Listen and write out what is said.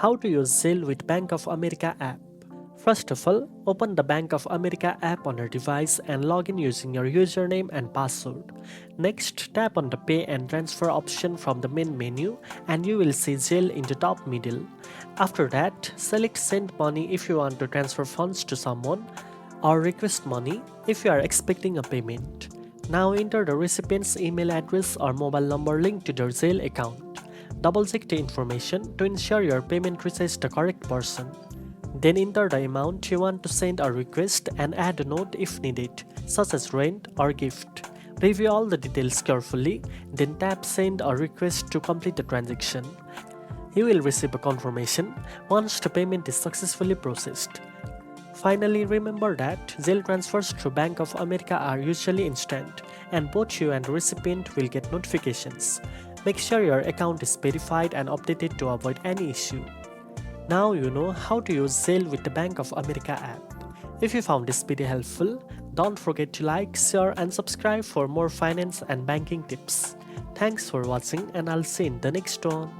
How to use Zelle with Bank of America app. First of all, open the Bank of America app on your device and log in using your username and password. Next, tap on the Pay and Transfer option from the main menu and you will see Zelle in the top middle. After that, select Send Money if you want to transfer funds to someone or request money if you are expecting a payment. Now enter the recipient's email address or mobile number linked to their Zelle account. Double-check the information to ensure your payment reaches the correct person. Then enter the amount you want to send or request and add a note if needed, such as rent or gift. Review all the details carefully, then tap Send or Request to complete the transaction. You will receive a confirmation once the payment is successfully processed. Finally, remember that Zelle transfers through Bank of America are usually instant, and both you and the recipient will get notifications. Make sure your account is verified and updated to avoid any issue. Now you know how to use Zelle with the Bank of America app. If you found this video helpful, don't forget to like, share and subscribe for more finance and banking tips. Thanks for watching and I'll see you in the next one.